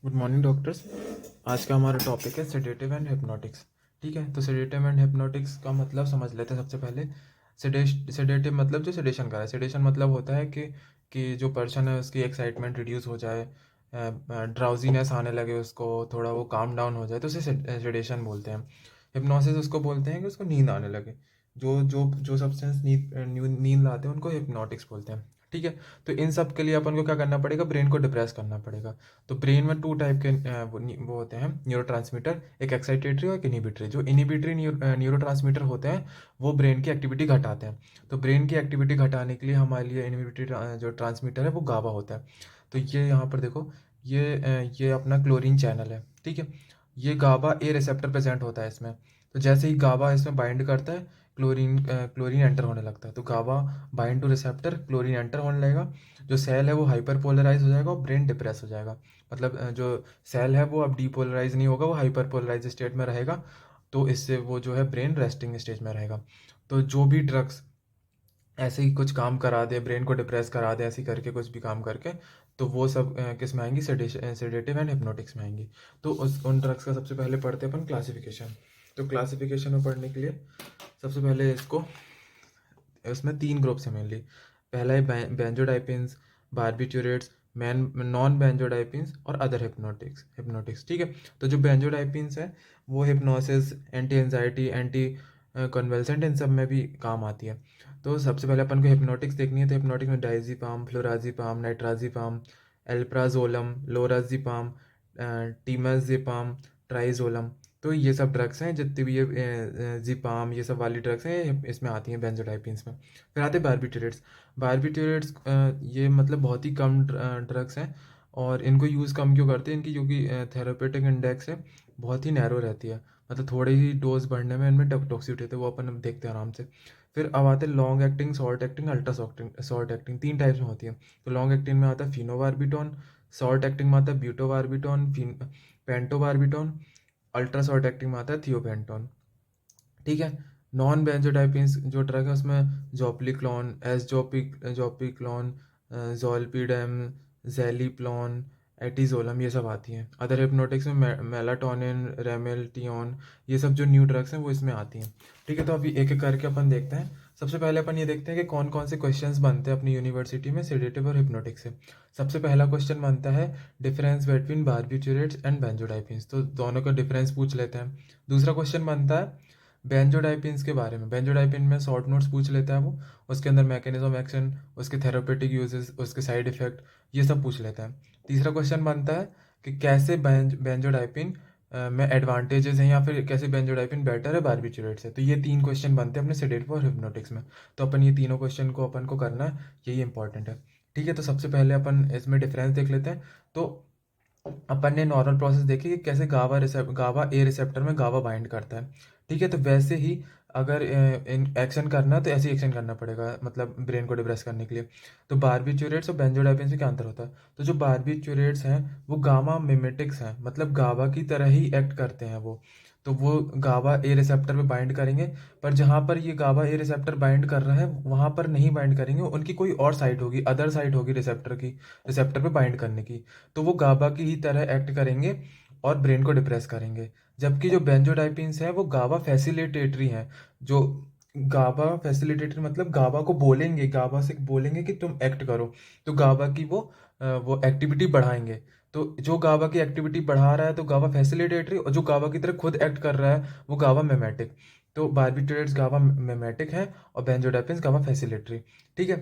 Good morning doctors. आज का हमारा टॉपिक है सेडेटिव एंड हिप्नोटिक्स। ठीक है, तो सेडेटिव एंड हिप्नोटिक्स का मतलब समझ लेते हैं सबसे पहले। सेडेटिव मतलब जो सेडेशन का है। सेडेशन मतलब होता है कि जो पर्सन है उसकी एक्साइटमेंट रिड्यूस हो जाए, ड्राउजीनेस आने लगे, उसको थोड़ा वो काम डाउन हो जाए, तो उसे सेडेशन बोलते हैं। हिप्नोसिस उसको बोलते हैं कि उसको नींद आने लगे। जो जो जो सब्सटेंस नींद लाते हैं उनको हिप्नोटिक्स बोलते हैं। ठीक है, तो इन सब के लिए अपन को क्या करना पड़ेगा, ब्रेन को डिप्रेस करना पड़ेगा। तो ब्रेन में टू टाइप के वो होते हैं न्यूरो, एक एक्साइटेटरी और एक इनिबिटरी। जो इनिबिटरी न्यूरो होते हैं वो ब्रेन की एक्टिविटी घटाते हैं। तो ब्रेन की एक्टिविटी घटाने के लिए हमारे लिए इनिबिटरी जो ट्रांसमीटर है वो गाबा होता है। तो ये यहाँ पर देखो, ये अपना क्लोरीन चैनल है। ठीक है, ये गाबा ए रिसेप्टर प्रेजेंट होता है इसमें। तो जैसे ही गाबा इसमें बाइंड करता है, क्लोरीन एंटर होने लगता है। तो GABA bind to receptor, chlorine enter होने लगेगा। जो सेल है वो हाइपर पोलराइज हो जाएगा और ब्रेन डिप्रेस हो जाएगा। मतलब जो सेल है वो अब डीपोलराइज नहीं होगा, वो हाइपर पोलराइज स्टेट में रहेगा। तो इससे वो जो है ब्रेन रेस्टिंग स्टेज में रहेगा। तो जो भी ड्रग्स ऐसे ही कुछ काम करा दे, ब्रेन को डिप्रेस करा दे, ऐसे ही करके कुछ भी काम करके, तो वो सब किस में आएंगी, सेडेटिव एंड हिप्नोटिक्स में आएंगी। तो उन ड्रग्स का सबसे पहले पढ़ते हैं अपन क्लासिफिकेशन। तो क्लासिफिकेशन में पढ़ने के लिए सबसे पहले इसको, इसमें तीन ग्रुप्स हैं मेनली। पहला है बेंजोडाइपिन्स, बारबिट्यूरेट्स, मैन नॉन बेंजोडाइपिन्स और अदर हिप्नोटिक्स। ठीक है, तो जो बेंजोडाइपिन्स है वो hypnosis, anti anxiety, anti convulsant, इन सब में भी काम आती है। तो सबसे पहले अपन को हिप्नोटिक्स देखनी है। तो हिप्नोटिक्स में डाइजीपाम, फ्लोराजीपाम, नाइट्राजीपाम, एल्प्राजोलम, लोराजीपाम, टीमाजीपाम, ट्राइजोलम। तो ये सब ड्रग्स हैं, जितनी भी ये जीपाम, ये सब वाली ड्रग्स हैं, ये इसमें आती हैं बेंजोडाइपिन्स में। फिर आते हैं बारबिट्यूरेट्स। बारबिट्यूरेट्स ये मतलब बहुत ही कम ड्रग्स हैं। और इनको यूज़ कम क्यों करते हैं, इनकी क्योंकि थेरापेटिक इंडेक्स है बहुत ही नैरो रहती है। मतलब थोड़े ही डोज बढ़ने में इनमें टॉक्सिसिटी होती है, वो अपन अब देखते हैं आराम से। फिर अब आते हैं long acting, short acting, ultra short acting. तीन टाइप्स में होती है। तो लॉन्ग एक्टिंग में आता है फिनोबार्बिटोन, शॉर्ट एक्टिंग में आता है ब्यूटोबार्बिटोन, पेंटोबार्बिटोन, अल्ट्रा शॉर्ट एक्टिंग में आता है थियोपेंटोन। ठीक है, नॉन बेंजोडाइपिन्स जो ड्रग है उसमें जोप्लिक्लोन, जोपिक्लोन, जोल्पिडेम, जेलिप्लोन, एटिजोलम, ये सब आती हैं। अदर हिप्नोटिक्स में मेलाटोनिन, रेमेल्टियोन, ये सब जो न्यू ड्रग्स हैं वो इसमें आती हैं। ठीक है, तो अभी एक एक करके अपन देखते हैं। सबसे पहले अपन ये देखते हैं कि कौन कौन से क्वेश्चंस बनते हैं अपनी यूनिवर्सिटी में सेडेटिव और हिप्नोटिक से। सबसे पहला क्वेश्चन बनता है डिफरेंस बिटवीन बारबिट्यूरेट्स एंड बेंजोडाइपिन्स। तो दोनों का डिफरेंस पूछ लेते हैं। दूसरा क्वेश्चन बनता है बेंजोडाइपिन्स के बारे में। बेंजोडाइपिन में शॉर्ट नोट्स पूछ लेता है वो, उसके अंदर मैकेनिज्म एक्शन, उसके थेरापेटिक यूजेस, उसके साइड इफेक्ट, ये सब पूछ लेता है। तीसरा क्वेश्चन बनता है कि कैसे बेंजोडाइपिन में एडवांटेजेस हैं, या फिर कैसे बेंजोडाइपिन बेटर है बारबिट्यूरेट से। तो ये तीन क्वेश्चन बनते हैं अपने सेडेटिव और हिप्नोटिक्स में। तो अपन ये तीनों क्वेश्चन को अपन को करना है, यही इंपॉर्टेंट है। ठीक है, तो सबसे पहले अपन इसमें डिफरेंस देख लेते हैं। तो अपन ने नॉर्मल प्रोसेस देखी कि कैसे गावा ए रिसेप्टर में गावा बाइंड करता है। ठीक है, तो वैसे ही अगर एक्शन करना है तो ऐसे ही एक्शन करना पड़ेगा, मतलब ब्रेन को डिप्रेस करने के लिए। तो बारबिट्यूरेट्स और बेंजोडाइपिन से क्या अंतर होता है। तो जो बारबिट्यूरेट्स हैं वो गामा मिमेटिक्स हैं, मतलब गावा की तरह ही एक्ट करते हैं वो। तो वो गावा ए रिसेप्टर पे बाइंड करेंगे, पर जहाँ पर ये गावा ए रिसेप्टर बाइंड कर रहा है वहाँ पर नहीं बाइंड करेंगे, उनकी कोई और साइट होगी, अदर साइट होगी रिसेप्टर की, रिसेप्टर पे बाइंड करने की। तो वो गाबा की ही तरह एक्ट करेंगे और ब्रेन को डिप्रेस करेंगे। जबकि जो बेंजोडाइपिन्स हैं वो गाबा फैसिलिटेटरी हैं। जो गाबा फैसिलिटेटरी मतलब गाबा को बोलेंगे, गाबा से बोलेंगे कि तुम एक्ट करो, तो गाबा की वो एक्टिविटी बढ़ाएंगे। तो जो गाबा की एक्टिविटी बढ़ा रहा है तो गाबा फैसिलिटेटरी, और जो गाबा की तरह खुद एक्ट कर रहा है वो गाबा मेमेटिक। तो बारबिट्यूरेट्स गाबा मेमेटिक है और बेंजोडाइपिन्स गाबा फैसिलिटरी। ठीक है,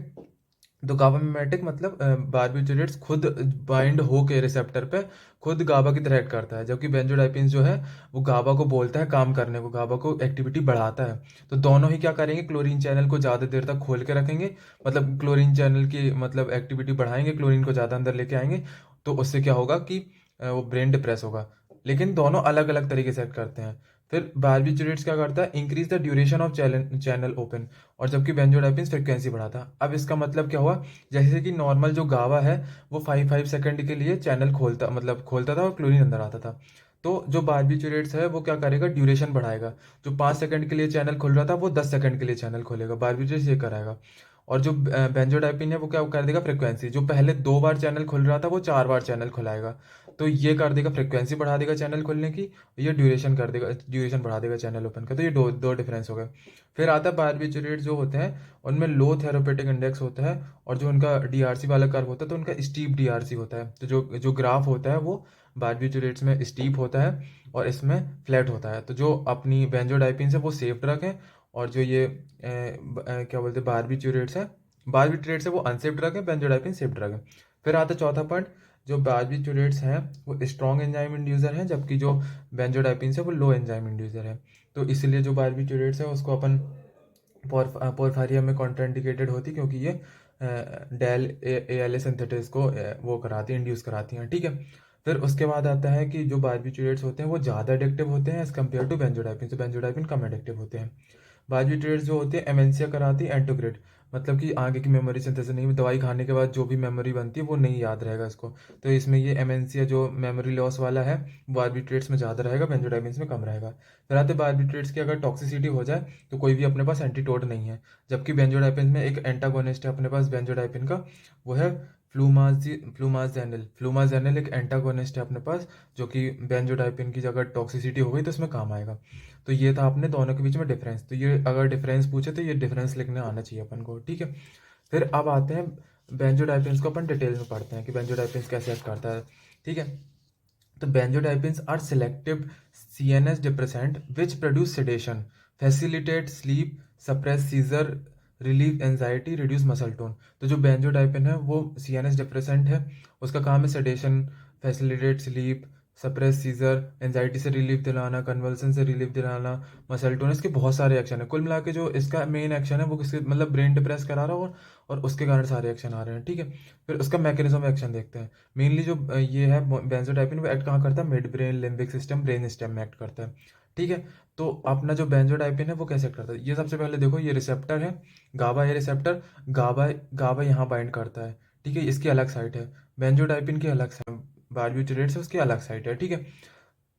तो गाबा मिमेटिक मतलब बारबिट्यूरेट्स खुद बाइंड हो के रिसेप्टर पे खुद गाबा की तरह एक्ट करता है, जबकि बेंजोडाइपिन्स जो है वो गाबा को बोलता है काम करने को, गाबा को एक्टिविटी बढ़ाता है। तो दोनों ही क्या करेंगे, क्लोरीन चैनल को ज़्यादा देर तक खोल के रखेंगे, मतलब क्लोरीन चैनल की मतलब एक्टिविटी बढ़ाएंगे, क्लोरीन को ज़्यादा अंदर लेके आएंगे। तो उससे क्या होगा कि वो ब्रेन डिप्रेस होगा। लेकिन दोनों अलग अलग तरीके से एक्ट करते हैं। फिर बारबिट्यूरेट्स क्या करता है, increase the duration of channel open, और जबकि बेंजोडाइपिन्स फ्रिक्वेंसी बढ़ाता है। अब इसका मतलब क्या हुआ, जैसे कि नॉर्मल जो गावा है वो 5 5 सेकंड के लिए चैनल खोलता, मतलब खोलता था और क्लोरीन अंदर आता था। तो जो बारबिट्यूरेट्स है वो क्या करेगा, ड्यूरेशन बढ़ाएगा। जो 5 सेकंड के लिए चैनल खोल रहा था वो 10 सेकंड के लिए चैनल खोलेगा, बारबिट्यूरेट्स ये कराएगा। और जो बेंजोडाइपिन है वो क्या कर देगा, फ्रिक्वेंसी, जो पहले 2 बार चैनल खुल रहा था वो 4 बार चैनल खुलाएगा। तो ये कर देगा, फ्रिक्वेंसी बढ़ा देगा चैनल खुलने की, ये ड्यूरेशन कर देगा, ड्यूरेशन बढ़ा देगा चैनल ओपन का। तो ये दो दो डिफरेंस हो गए। फिर आता है बारबिचुरेट जो होते हैं, उनमें लो थेरापेटिक इंडेक्स होता है, और जो उनका डीआरसी वाला कर्व होता है तो उनका स्टीप डीआरसी होता है। तो जो जो ग्राफ होता है वो बारबिचुरेट्स में स्टीप होता है और इसमें फ्लैट होता है। तो जो अपनी बेंजोडाइपिन है वो सेफ ड्रग है, और जो ये क्या बोलते हैं बारबिचुरेट्स है, बारबिचुरेट्स है वो अनसेफ ड्रग है, बेंजोडाइपिन सेफ ड्रग है। फिर आता है चौथा पॉइंट, जो बारबिचुरेट्स हैं वो स्ट्रॉन्ग एंजाइम इंड्यूसर हैं, जबकि जो बेंजोडाइपिन है वो लो एंजाइम इंड्यूसर है। तो इसलिए जो बारबिचुरेट्स है उसको अपन पोरफायरिया में कॉन्ट्राइंडिकेटेड होती, क्योंकि ये delta L A synthetase को वो कराती हैं, इंड्यूस कराती हैं, ठीक है। फिर उसके बाद आता है कि जो बारबिचुरेट्स होते हैं वो ज़्यादा एडिक्टिव होते हैं एज कम्पेयर टू बेंजोडाइपिन, तो बेंजोडाइपिन कम एडिक्टिव होते हैं। बारबिटरेट्स जो होती है एमेंसिया कराती है एंटोग्रेड, मतलब कि आगे की मेमोरी सिंथेसिस नहीं, दवाई खाने के बाद जो भी मेमोरी बनती है वो नहीं याद रहेगा इसको। तो इसमें ये एमेंसिया जो मेमोरी लॉस वाला है बारबिट्रेट्स में ज़्यादा रहेगा, बेंजोडाइपिन्स में कम रहेगा। फिर आते बारबिट्रेट्स की अगर टॉक्सिसिटी हो जाए तो कोई भी अपने पास एंटीटोड नहीं है, जबकि बेंजोडाइपिन में एक एंटागोनिस्ट है अपने पास बेंजोडाइपिन का, वो है फ्लूमाजेनिल एक एंटागोनिस्ट है अपने पास, जो कि बेंजोडाइपिन की अगर टॉक्सिसिटी हो गई तो इसमें काम आएगा। तो ये था अपने दोनों के बीच में डिफरेंस। तो ये अगर डिफरेंस पूछे तो ये डिफरेंस लिखने आना चाहिए अपन को, ठीक है। फिर अब आते हैं बेंजोडाइपिन्स को, अपन डिटेल में पढ़ते हैं कि बेंजोडाइपिन्स कैसे एक्ट करता है, ठीक है। तो benzodiazepines are selective CNS depressant which produce sedation, facilitate sleep, suppress seizure, relieve anxiety, reduce muscle tone. तो जो बेंजोडाइपिन है वो CNS डिप्रेसेंट है, उसका काम है sedation, facilitate sleep, suppress seizure, anxiety से रिलीफ दिलाना, कन्वल्सन से रिलीफ दिलाना, मसल टोन, इसके बहुत सारे एक्शन है। कुल मिला के जो इसका मेन एक्शन है वो किसके, मतलब ब्रेन डिप्रेस करा रहा हो और उसके कारण सारे एक्शन आ रहे हैं, ठीक है। फिर उसका मैकेनिज्म ऑफ एक्शन देखते हैं। मेनली जो ये है बेंजोडाइपिन वो एक्ट कहाँ करता है, mid brain, limbic system, brain stem में एक्ट करता है, ठीक है। तो अपना जो बेंजोडाइपिन है वो कैसे एक्ट करता है, ये सबसे पहले देखो, ये रिसेप्टर है गाबा, ये रिसेप्टर गाबा, गाबा यहाँ बाइंड करता है, ठीक है, इसकी अलग साइट है। बेंजोडाइपिन की अलग साइट, बारबिटरेट से उसकी अलग साइट है, ठीक है।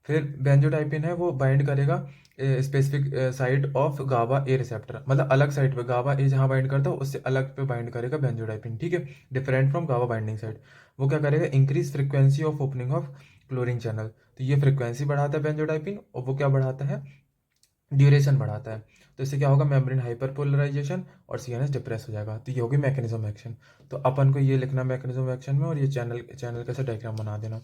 फिर बेंजोडाइपिन है वो बाइंड करेगा specific site of GABA A receptor, मतलब अलग साइट पे गाबा ए जहाँ बाइंड करता है उससे अलग पे बाइंड करेगा बेंजोडाइपिन, ठीक है, different from GABA binding site. वो क्या करेगा, increase frequency of opening of chlorine channel, तो ये फ्रिक्वेंसी बढ़ाता है बेंजोडाइपिन, और वो क्या बढ़ाता है, ड्यूरेशन बढ़ाता है। तो इससे क्या होगा, मेम्ब्रेन हाइपरपोलराइजेशन और CNS डिप्रेस हो जाएगा। तो ये होगी मैकेनिज्म एक्शन। तो अपन को ये लिखना मैकेनिज्म एक्शन में, और ये चैनल चैनल कैसे डायग्राम बना देना।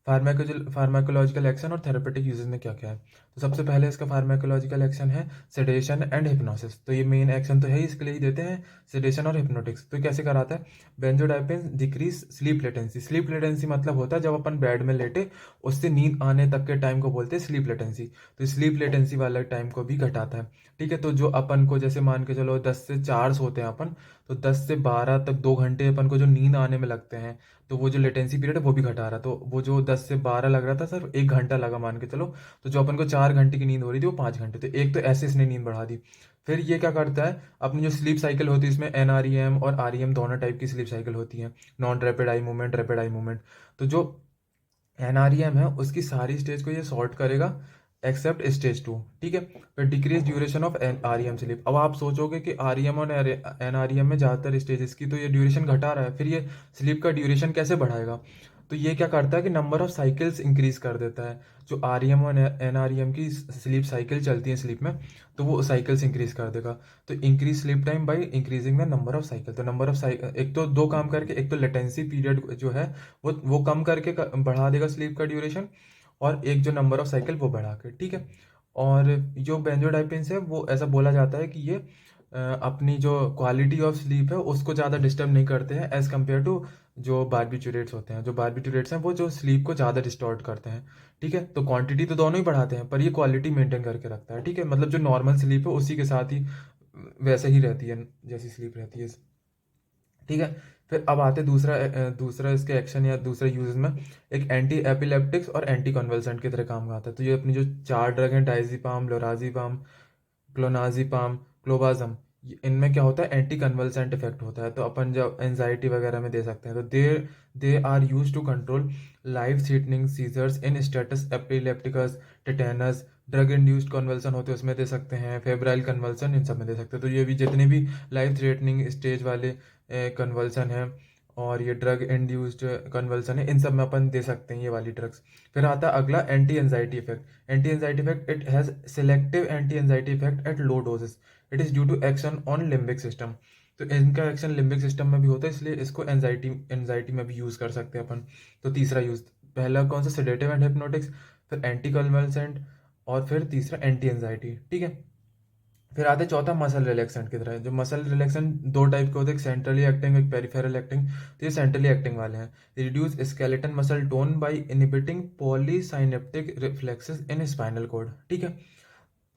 फार्माकोलॉजिकल एक्शन और थेरेपेटिक यूजेस में क्या क्या है। तो सबसे पहले इसका फार्माकोलॉजिकल एक्शन है सेडेशन एंड हिप्नोसिस। तो ये मेन एक्शन तो है ही, इसके लिए ही देते हैं सेडेशन और हिप्नोटिक्स। तो कैसे कराता है, benzodiazepine decrease sleep latency. Sleep latency मतलब होता है जब अपन बेड में लेटे उससे नींद आने तक के टाइम को बोलते हैं स्लीप लेटेंसी। तो स्लीप लेटेंसी वाला टाइम को भी घटाता है, ठीक है। तो जो अपन को जैसे मान के चलो 10 से 4 सोते हैं अपन, तो 10 से 12 तक 2 घंटे अपन को जो नींद आने में लगते हैं, तो वो जो लेटेंसी पीरियड है वो भी घटा रहा है। तो वो जो 10 से 12 लग रहा था सिर्फ 1 घंटा लगा मान के चलो, तो जो अपन को 4 घंटे की नींद हो रही थी वो 5 घंटे, तो एक तो ऐसे इसने नींद बढ़ा दी। फिर ये क्या करता है, अपनी जो स्लीप साइकिल होती है इसमें NREM और REM दोनों टाइप की स्लीप साइकिल होती है, non rapid eye movement, rapid eye movement. तो जो NREM है उसकी सारी स्टेज को ये सॉर्ट करेगा एक्सेप्ट स्टेज 2, ठीक है। फिर decrease duration of REM sleep. अब आप सोचोगे कि REM और NREM में ज़्यादातर स्टेजेस की तो ये ड्यूरेशन घटा रहा है, फिर ये स्लीप का ड्यूरेशन कैसे बढ़ाएगा। तो ये क्या करता है कि नंबर ऑफ साइकिल्स इंक्रीज कर देता है। जो REM और NREM की स्लीप साइकिल चलती है स्लीप में, तो वो साइकिल्स इंक्रीज कर देगा। तो increase sleep time by increasing the number of cycle. तो नंबर ऑफ साइकिल, एक तो दो काम करके, एक तो लेटेंसी पीरियड जो है वो कम करके बढ़ा देगा स्लीप का ड्यूरेशन, और एक जो नंबर ऑफ साइकिल वो बढ़ा के, ठीक है। और जो बेंजोडाइपिन्स है वो ऐसा बोला जाता है कि ये अपनी जो क्वालिटी ऑफ स्लीप है उसको ज़्यादा डिस्टर्ब नहीं करते हैं एज़ कम्पेयर टू जो बारबिटुरेट्स होते हैं। जो बारबिटुरेट्स हैं वो जो स्लीप को ज़्यादा डिस्टॉर्ट करते हैं, ठीक है। तो क्वांटिटी तो दोनों ही बढ़ाते हैं पर ये क्वालिटी मेंटेन करके रखता है, ठीक है। मतलब जो नॉर्मल स्लीप है उसी के साथ ही वैसे ही रहती है जैसी स्लीप रहती है, ठीक है। फिर अब आते दूसरा इसके एक्शन या दूसरे यूज में, एक एंटी एपिलेप्टिक्स और एंटी कन्वल्सेंट की तरह काम आता है। तो ये अपनी जो 4 ड्रग हैं, डाइजीपाम, लोराजीपाम, क्लोनाजीपाम, क्लोबाजम, इनमें क्या होता है, एंटी कन्वल्सेंट इफेक्ट होता है। तो अपन जब एंजाइटी वगैरह में दे सकते हैं। तो they are use to control life threatening seizures in status epilepticus, tetanus, drug induced convulsion होते हैं उसमें दे सकते हैं, फेब्राइल कन्वल्सन इन सब में दे सकते हैं। तो ये भी जितने भी लाइफ थ्रेटनिंग स्टेज वाले कन्वल्सन हैं और ये ड्रग इंड्यूस्ड कन्वल्सन है, इन सब में अपन दे सकते हैं ये वाली ड्रग्स। फिर आता है अगला anti anxiety effect. Anti anxiety effect, it has selective anti anxiety effect at low doses. It is due to action on limbic system. तो इनका एक्शन लिम्बिक सिस्टम में भी होता है, इसलिए इसको एंजाइटी एंजाइटी में भी यूज़ कर सकते हैं अपन। तो तीसरा यूज़, पहला कौन सा, सेडेटिव एंड हिप्नोटिक्स, फिर एंटी कन्वल्सेंट, और फिर तीसरा एंटी एंजाइटी। ठीक है। फिर आते हैं चौथा मसल रिलैक्सेंट की तरह। जो मसल रिलैक्सेंट दो टाइप के होते हैं, एक सेंट्रली एक्टिंग, एक पेरिफेरल एक्टिंग। तो ये सेंट्रली एक्टिंग वाले हैं। Reduce skeleton muscle tone by inhibiting polysynaptic reflexes in spinal cord. ठीक है।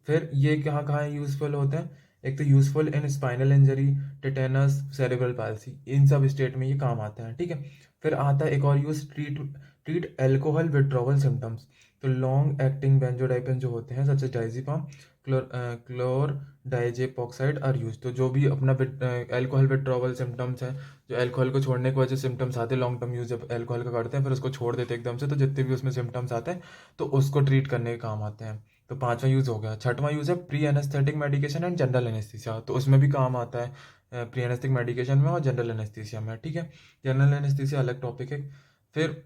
फिर ये कहाँ कहाँ यूजफुल होते हैं, एक तो useful in spinal injury, tetanus, cerebral palsy, इन सब स्टेट में ये काम आता है। ठीक है। फिर आता है एक और use, treat treat alcohol withdrawal symptoms. तो लॉन्ग एक्टिंग बेंजोडाइपेन जो होते हैं, सच एज डाइजिपाम, क्लोर डाइजेपॉक्साइड आर यूज। तो जो भी अपना एल्कोहल विड्रॉवल सिम्टम्स हैं, जो एल्कोहल को छोड़ने की वजह से सिम्टम्स आते हैं, लॉन्ग टर्म यूज जब एल्कोहल का करते हैं फिर उसको छोड़ देते हैं एकदम से, तो जितने भी उसमें सिम्टम्स आते हैं तो उसको ट्रीट करने के काम आते हैं। तो पांचवा यूज हो गया। छठवां यूज है pre anaesthetic medication and general anaesthesia. तो उसमें भी काम आता है प्री एनेस्थेटिक मेडिकेशन में और जनरल एनेस्थीसिया में। ठीक है। जनरल एनेस्थीसिया अलग टॉपिक है। फिर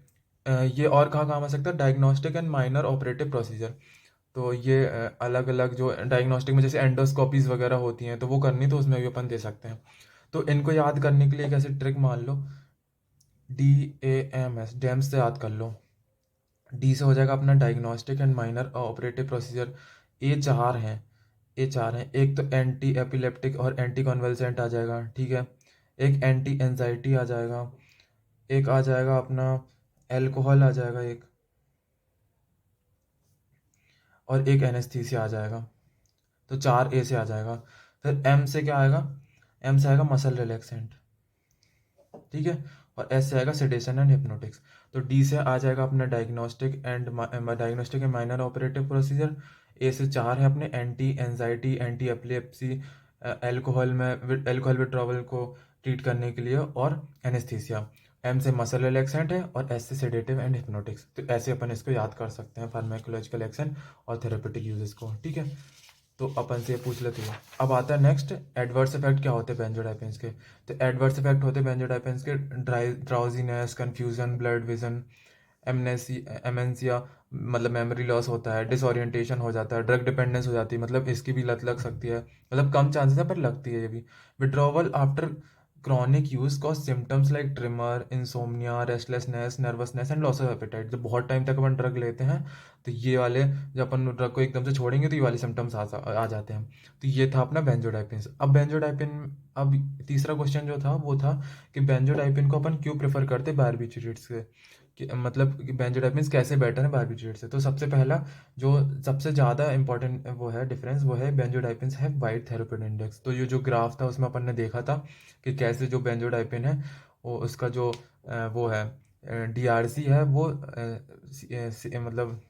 ये और कहाँ काम आ सकता है, diagnostic and minor operative procedure. तो ये अलग अलग जो डायग्नोस्टिक में जैसे एंडोस्कोपीज वगैरह होती हैं तो वो करनी, तो उसमें भी अपन दे सकते हैं। तो इनको याद करने के लिए एक ऐसी ट्रिक मान लो, DAMS, डैम्स से याद कर लो। डी से हो जाएगा अपना diagnostic and minor operative procedure. A चार हैं। एक तो एंटी एपिलेप्टिक और एंटी कन्वल्सेंट आ जाएगा। ठीक है। एक एंटी एंजाइटी आ जाएगा, एक आ जाएगा अपना एल्कोहल आ जाएगा एक, और एक एनेस्थीसिया आ जाएगा। तो 4 ए से आ जाएगा। फिर एम से क्या आएगा, एम से आएगा मसल रिलैक्सेंट। ठीक है। और एस से आएगा सेडेशन एंड हिप्नोटिक्स। तो डी से आ जाएगा अपना diagnostic and minor operative procedure. A से 4 है अपने anti anxiety, anti epilepsy, alcohol में एल्कोहल विड्रॉवल को ट्रीट करने के लिए, और एनेस्थीसिया। एम से मसल रिलैक्सेंट है और एस से सेडेटिव एंड हिप्नोटिक्स। तो ऐसे अपन इसको याद कर सकते हैं, फार्माकोलॉजिकल एक्शन और थेरेपेटिक यूजेस को। ठीक है। तो अपन से ये पूछ लेते हैं। अब आता है नेक्स्ट, एडवर्स इफेक्ट क्या होते हैं बेंजोडाइपेंस के। तो एडवर्स इफेक्ट होते हैं बेंजोडाइपेंस के, ड्राउजीनेस, कंफ्यूजन, ब्लड विजन, एमेंसिया, मतलब मेमोरी लॉस होता है, डिसोरिएंटेशन हो जाता है, ड्रग डिपेंडेंस हो जाती है, मतलब इसकी भी लत लग सकती है, मतलब कम चांसेस है पर लगती है ये भी। Withdrawal after chronic use cause symptoms like trimmer, insomnia, restlessness, nervousness and loss of appetite. जब बहुत टाइम तक अपन ड्रग लेते हैं तो ये वाले, जब अपन ड्रग को एकदम से छोड़ेंगे तो ये वाले सिम्टम्स आ जाते हैं। तो ये था अपना बेंजोडाइपिन। अब बेंजोडाइपिन, अब तीसरा क्वेश्चन जो था वो था कि बेंजोडाइपिन को अपन क्यों प्रेफर करते हैं बारबिटूरेट्स से, कि मतलब कि बेंजोडाइपिन कैसे बेटर है बारबिटूरेट से। तो सबसे पहला जो सबसे ज़्यादा इंपॉर्टेंट वो है डिफरेंस, वो है बेंजोडाइपिन है वाइड थेरेप्यूटिक इंडेक्स। तो ये जो ग्राफ था उसमें अपन ने देखा था कि कैसे जो बेंजोडाइपिन है वो उसका जो वो है DRC है वो मतलब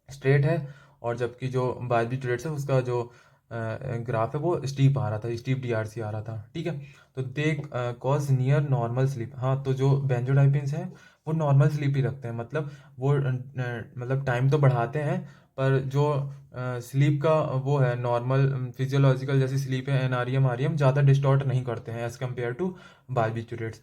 स्ट्रेट है, और जबकि जो बारबिटूरेट्स है उसका जो ग्राफ है वो स्टीप आ रहा था, स्टीप DRC आ रहा था। ठीक है। तो they cause near normal sleep. हाँ, तो जो बेंजोडाइपिन्स हैं वो नॉर्मल स्लीप ही रखते हैं, मतलब वो मतलब टाइम तो बढ़ाते हैं, पर जो स्लीप का वो है नॉर्मल फिजियोलॉजिकल जैसी स्लीप है, NREM REM ज़्यादा डिस्टॉर्ट नहीं करते हैं एज़ कम्पेयर टू बारबिटूरेट्स।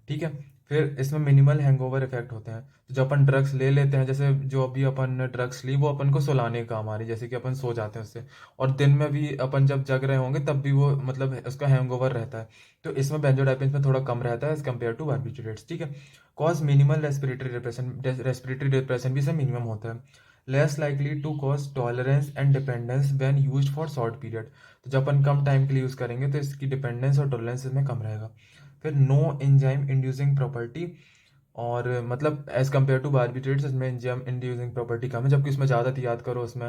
ठीक है। फिर इसमें मिनिमल हैंगओवर इफेक्ट होते हैं। तो जो अपन ड्रग्स ले लेते हैं, जैसे जो अभी अपन ने ड्रग्स ली वो अपन को सुलाने का काम आ रही है, जैसे कि अपन सो जाते हैं उससे, और दिन में भी अपन जब जग रहे होंगे तब भी वो मतलब उसका हैंगओवर रहता है। तो इसमें बेंजोडाइपिन में थोड़ा कम रहता है एज कम्पेयर टू बारबिटूरेट्स। ठीक है। कॉज मिनिमल रेस्पिरेटरी डिप्रेशन भी इसमें मिनिमम होता है। Less likely to cause tolerance and dependence when used for short period. तो जब अपन कम टाइम के लिए यूज़ करेंगे तो इसकी डिपेंडेंस और टॉलरेंस इसमें कम रहेगा। फिर नो एंजाइम इंड्यूसिंग प्रॉपर्टी, और मतलब एज कम्पेयर टू बारबिट्रेट्स इसमें एंजाइम इंड्यूसिंग प्रॉपर्टी कम है, जबकि उसमें ज़्यादा थी, याद करो उसमें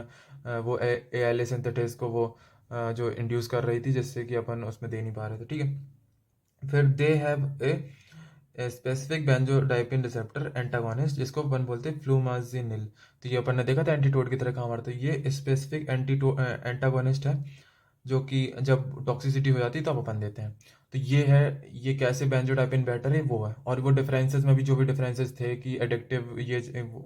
वो ALA सिंथेटेस को वो जो इंड्यूस कर रही थी, जिससे कि अपन उसमें दे नहीं पा रहे थे। ठीक है। फिर they have a specific benzodiazepine receptor antagonist, जिसको अपन बोलते हैं फ्लूमाजिनिल। तो ये अपन ने देखा था एंटीटोड की तरह काम करता है, ये स्पेसिफिक एंटीटो एंटागोनिस्ट है जो कि जब टॉक्सिसिटी हो जाती है तब अपन देते हैं। तो ये है, ये कैसे बेंजोडाइपिन बेटर है वो है। और वो डिफरेंसेस में भी जो भी डिफरेंसेस थे कि एडिक्टिव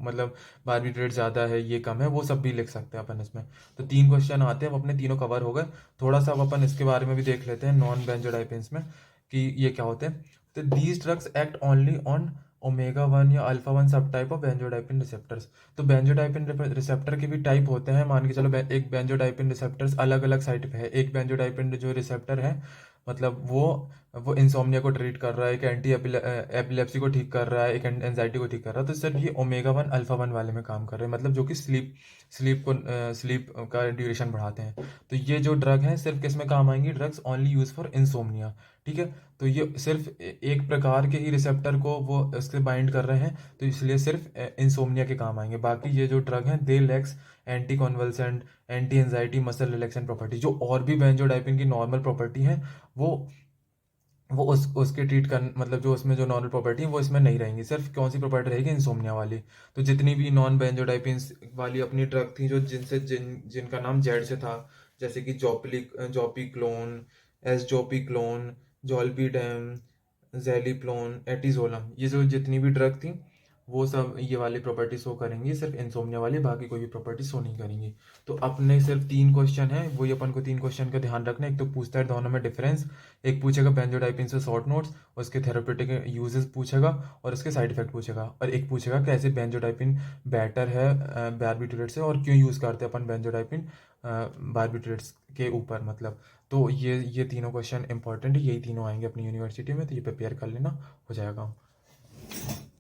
मतलब बार्बिट्रेट ज़्यादा है, ये कम है, वो सब भी लिख सकते हैं अपन इसमें। तो 3 क्वेश्चन आते हैं, अब अपने तीनों कवर हो गए। थोड़ा सा अब अपन इसके बारे में भी देख लेते हैं नॉन बेंजोडाइपिन्स में कि ये क्या होते हैं। तो these drugs act only on omega 1 या अल्फा 1 सब टाइप ऑफ बेंजोडाइपिन रिसेप्टर्स। तो बेंजोडाइपिन रिसेप्टर के भी टाइप होते हैं, मान के चलो एक बेंजोडाइपिन रिसेप्टर्स अलग अलग साइट पे है। एक बेंजोडाइपिन जो रिसेप्टर है, मतलब वो इंसोम्निया को ट्रीट कर रहा है, एक एंटी एपिलेप्सी को ठीक कर रहा है, एक एंजाइटी को ठीक कर रहा है। तो सिर्फ ये ओमेगा 1 अल्फा 1 वाले में काम कर रहे हैं, मतलब जो कि स्लीप का ड्यूरेशन बढ़ाते हैं। तो ये जो ड्रग है सिर्फ किस में काम आएंगी, drugs only use for insomnia. ठीक है, तो ये सिर्फ एक प्रकार के ही रिसेप्टर को वो इससे बाइंड कर रहे हैं, तो इसलिए सिर्फ इंसोम्निया के काम आएंगे। बाकी ये जो ड्रग हैं they lacks anti convulsant, anti anxiety, muscle relaxant property. जो और भी बेंजोडाइपिन की नॉर्मल प्रॉपर्टी है वो उसके ट्रीट कर, मतलब जो उसमें जो नॉर्मल प्रॉपर्टी है वो इसमें नहीं रहेंगी। सिर्फ कौन सी प्रॉपर्टी रहेगी, इंसोम्निया वाली। तो जितनी भी नॉन बेंजोडाइपिन वाली अपनी ड्रग थी जो जिनका नाम जेड से था, जैसे कि जॉपी क्लोन, एस जॉपी क्लोन, जॉल्बीडेम, जेलिप्लोन, एटिजोलम, ये जो जितनी भी ड्रग थी वो सब ये वाली प्रॉपर्टी शो करेंगी, सिर्फ इंसोम्निया वाली, बाकी कोई भी प्रॉपर्टी शो नहीं करेंगी। तो अपने सिर्फ 3 क्वेश्चन है, वही अपन को 3 क्वेश्चन का ध्यान रखना है। एक तो पूछता है दोनों में डिफरेंस, एक पूछेगा बेंजोडाइपिन से शॉर्ट नोट्स, उसके थेरेप्यूटिक यूजेस पूछेगा और उसके साइड इफेक्ट पूछेगा, और एक पूछेगा कैसे बेंजोडाइपिन बेटर है बार्बिट्रेट से, और क्यों यूज़ करते हैं अपन बेंजोडाइपिन बार्बिट्रेट्स के ऊपर, मतलब। तो ये तीनों क्वेश्चन इंपॉर्टेंट है, यही तीनों आएंगे अपनी यूनिवर्सिटी में, तो ये प्रिपेयर कर लेना, हो जाएगा।